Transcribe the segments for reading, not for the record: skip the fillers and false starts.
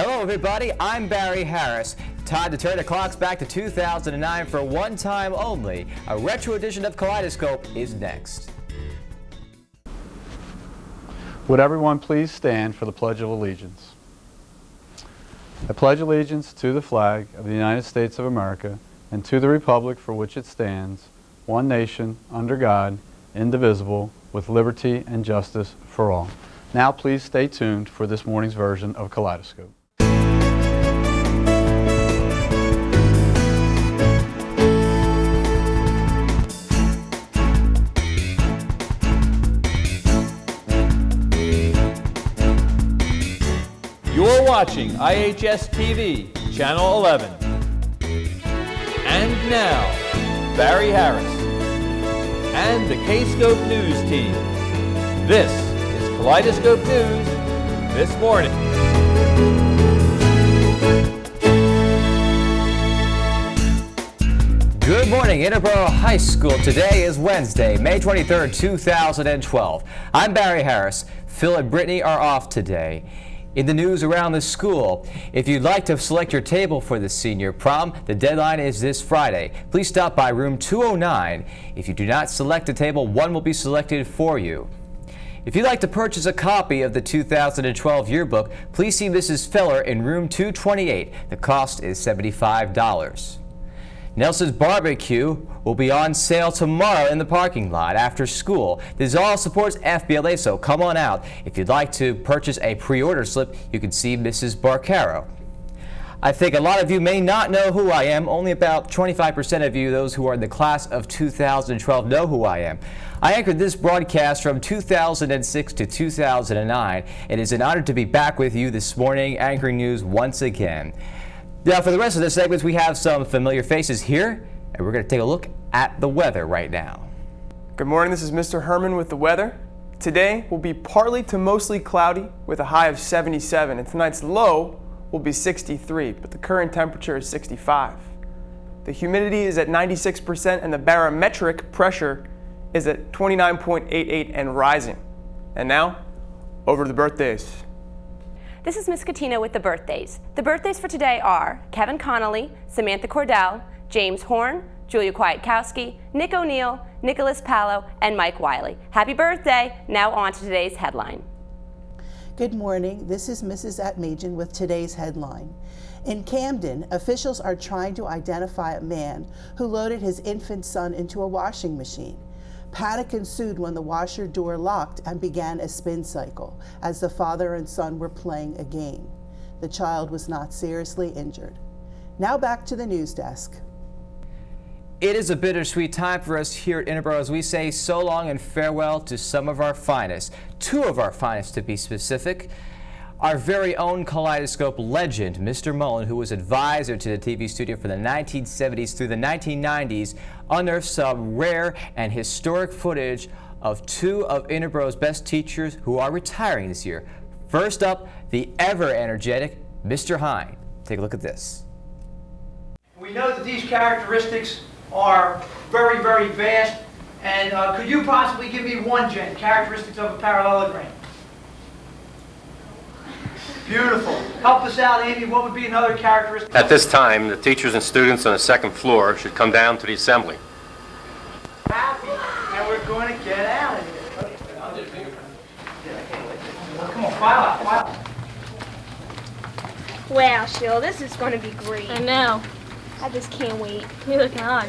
Hello everybody, I'm Barry Harris. Time to turn the clocks back to 2009 for one time only. A retro edition of Kaleidoscope is next. Would everyone please stand for the Pledge of Allegiance? I pledge allegiance to the flag of the United States of America and to the republic for which it stands, one nation, under God, indivisible, with liberty and justice for all. Now please stay tuned for this morning's version of Kaleidoscope. You're watching IHS TV, Channel 11. And now, Barry Harris and the K-Scope News team. This is Kaleidoscope News this morning. Good morning, Interboro High School. Today is Wednesday, May 23rd, 2012. I'm Barry Harris. Phil and Brittany are off today. In the news around the school, if you'd like to select your table for the senior prom, the deadline is this Friday. Please stop by room 209. If you do not select a table, one will be selected for you. If you'd like to purchase a copy of the 2012 yearbook, please see Mrs. Feller in room 228. The cost is $75. Nelson's Barbecue will be on sale tomorrow in the parking lot after school. This all supports FBLA, so come on out. If you'd like to purchase a pre-order slip, you can see Mrs. Barcaro. I think a lot of you may not know who I am. Only about 25% of you, those who are in the class of 2012, know who I am. I anchored this broadcast from 2006 to 2009. It is an honor to be back with you this morning, anchoring news once again. Now, for the rest of the segments, we have some familiar faces here, and we're going to take a look at the weather right now. Good morning, this is Mr. Herman with the weather. Today will be partly to mostly cloudy with a high of 77, and tonight's low will be 63, but the current temperature is 65. The humidity is at 96% and the barometric pressure is at 29.88 and rising. And now, over to the birthdays. This is Miss Katina with the birthdays. The birthdays for today are Kevin Connolly, Samantha Cordell, James Horn, Julia Kwiatkowski, Nick O'Neill, Nicholas Palo, and Mike Wiley. Happy birthday! Now on to today's headline. Good morning. This is Mrs. Atmajan with today's headline. In Camden, officials are trying to identify a man who loaded his infant son into a washing machine. Panic ensued when the washer door locked and began a spin cycle as the father and son were playing a game. The child was not seriously injured. Now back to the news desk. It is a bittersweet time for us here at Interboro as we say so long and farewell to some of our finest. Two of our finest, to be specific. Our very own Kaleidoscope legend, Mr. Mullen, who was advisor to the TV studio from the 1970s through the 1990s, unearthed some rare and historic footage of two of Interboro's best teachers who are retiring this year. First up, the ever-energetic Mr. Hine. Take a look at this. We know that these characteristics are very, very vast, and could you possibly give me one, Jen, characteristics of a parallelogram? Beautiful. Help us out, Amy. What would be another characteristic? At this time, the teachers and students on the second floor should come down to the assembly. Happy, and we're going to get out of here. I'll do fingerprint. Come on, file out, file out. Wow, Sheila, this is going to be great. I know. I just can't wait. Neither can I.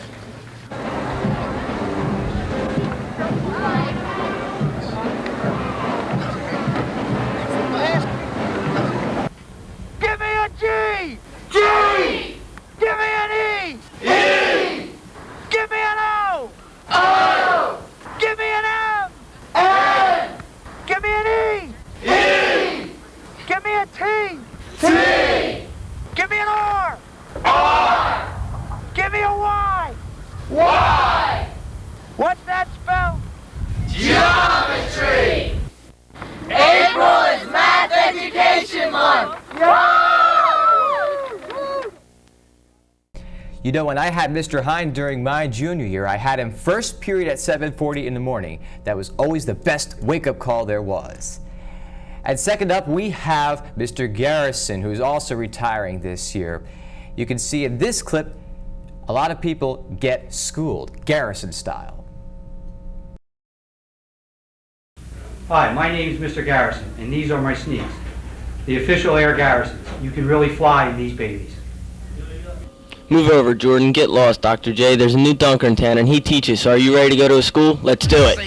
Give me a G! G! Give me an E! E! Give me an O! O! Give me an M! M! Give me an E! E! Give me a T! T! Give me an R! R! Give me a Y! Y! What's that spell? Geometry! April is Math Education Month! You know, when I had Mr. Hine during my junior year, I had him first period at 7:40 in the morning. That was always the best wake-up call there was. And second up, we have Mr. Garrison, who's also retiring this year. You can see in this clip, a lot of people get schooled, Garrison style. Hi, my name is Mr. Garrison, and these are my sneaks. The official Air Garrisons. You can really fly in these babies. Move over, Jordan. Get lost, Dr. J. There's a new dunker in town, and he teaches. So are you ready to go to a school? Let's do it.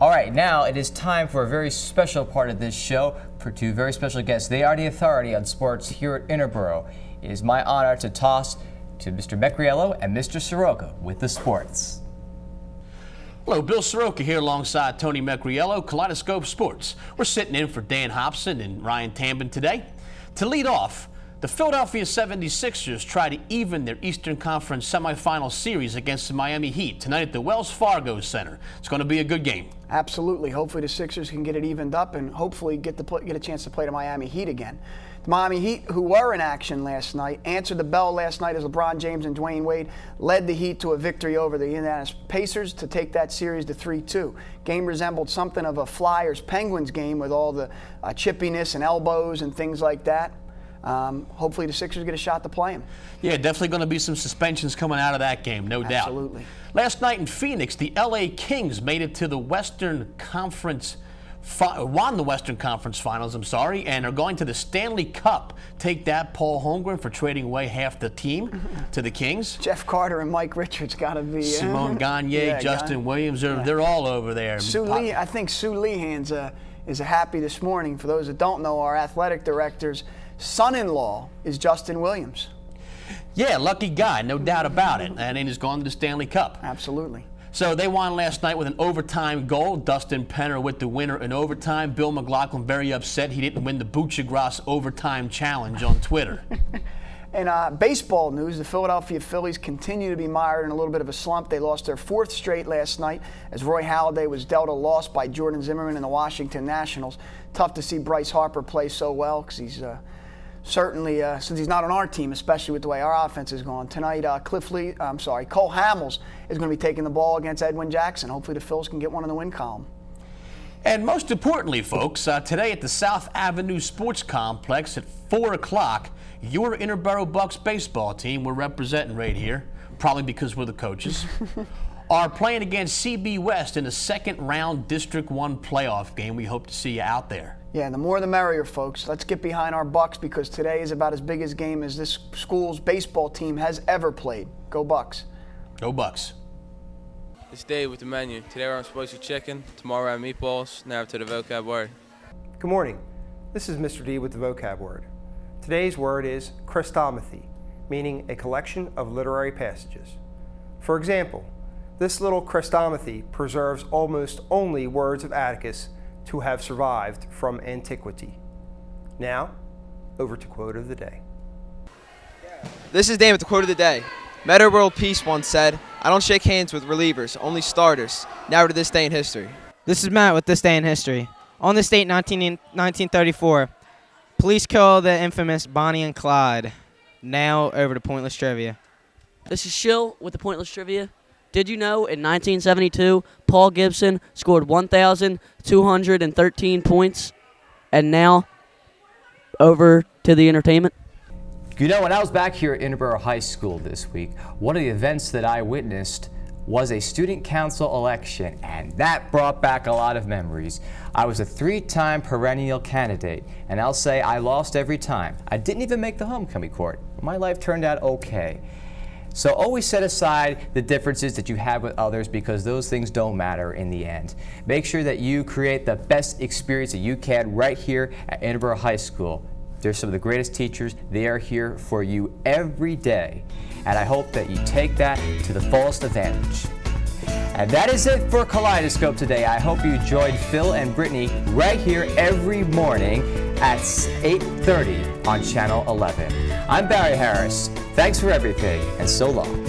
All right, now it is time for a very special part of this show for two very special guests. They are the authority on sports here at Interboro. It is my honor to toss to Mr. Mecriello and Mr. Soroka with the sports. Hello, Bill Soroka here alongside Tony Mecriello, Kaleidoscope Sports. We're sitting in for Dan Hobson and Ryan Tambin today. To lead off, the Philadelphia 76ers try to even their Eastern Conference semifinal series against the Miami Heat tonight at the Wells Fargo Center. It's going to be a good game. Absolutely. Hopefully the Sixers can get it evened up and hopefully get a chance to play the Miami Heat again. The Miami Heat, who were in action last night, answered the bell last night as LeBron James and Dwayne Wade led the Heat to a victory over the Indiana Pacers to take that series to 3-2. Game resembled something of a Flyers-Penguins game with all the chippiness and elbows and things like that. Hopefully the Sixers get a shot to play him. Yeah, definitely going to be some suspensions coming out of that game, no doubt. Absolutely. Last night in Phoenix, the LA Kings made it to the Western Conference, won the Western Conference Finals, and are going to the Stanley Cup. Take that, Paul Holmgren, for trading away half the team to the Kings. Jeff Carter and Mike Richards got to be. Simone Gagne, Justin Williams, they're all over there. I think Sue Lehan's is happy this morning. For those that don't know, our athletic director's son-in-law is Justin Williams. Yeah, lucky guy, no doubt about it. And he's gone to the Stanley Cup. Absolutely. So they won last night with an overtime goal. Dustin Penner with the winner in overtime. Bill McLaughlin very upset he didn't win the Boucher-Gross overtime challenge on Twitter. In baseball news, the Philadelphia Phillies continue to be mired in a little bit of a slump. They lost their fourth straight last night as Roy Halladay was dealt a loss by Jordan Zimmerman and the Washington Nationals. Tough to see Bryce Harper play so well because he's certainly, since he's not on our team, especially with the way our offense is going. Tonight, Cole Hamels is going to be taking the ball against Edwin Jackson. Hopefully the Phils can get one in the win column. And most importantly, folks, today at the South Avenue Sports Complex at 4 o'clock, your Interboro Bucks baseball team, we're representing right here, probably because we're the coaches, are playing against CB West in the second round District 1 playoff game. We hope to see you out there. Yeah, the more the merrier, folks. Let's get behind our Bucks because today is about as big a game as this school's baseball team has ever played. Go Bucks. Go Bucks. It's Dave with the menu. Today we're on spicy chicken, tomorrow we're on meatballs, now to the vocab word. Good morning. This is Mr. D with the vocab word. Today's word is Chrestomathy, meaning a collection of literary passages. For example, this little Chrestomathy preserves almost only words of Atticus to have survived from antiquity. Now, over to quote of the day. This is Dan with the quote of the day. Meta World Peace once said, "I don't shake hands with relievers, only starters." Now to this day in history. This is Matt with this day in history. On this date, 1934, police kill the infamous Bonnie and Clyde. Now over to pointless trivia. This is Shill with the pointless trivia. Did you know in 1972, Paul Gibson scored 1,213 points? And now, over to the entertainment. You know, when I was back here at Interboro High School this week, one of the events that I witnessed was a student council election, and that brought back a lot of memories. I was a 3-time perennial candidate, and I'll say I lost every time. I didn't even make the homecoming court. My life turned out okay. So always set aside the differences that you have with others because those things don't matter in the end. Make sure that you create the best experience that you can right here at Interboro High School. They're some of the greatest teachers. They are here for you every day. And I hope that you take that to the fullest advantage. And that is it for Kaleidoscope today. I hope you joined Phil and Brittany right here every morning at 8:30 on Channel 11. I'm Barry Harris. Thanks for everything, and so long.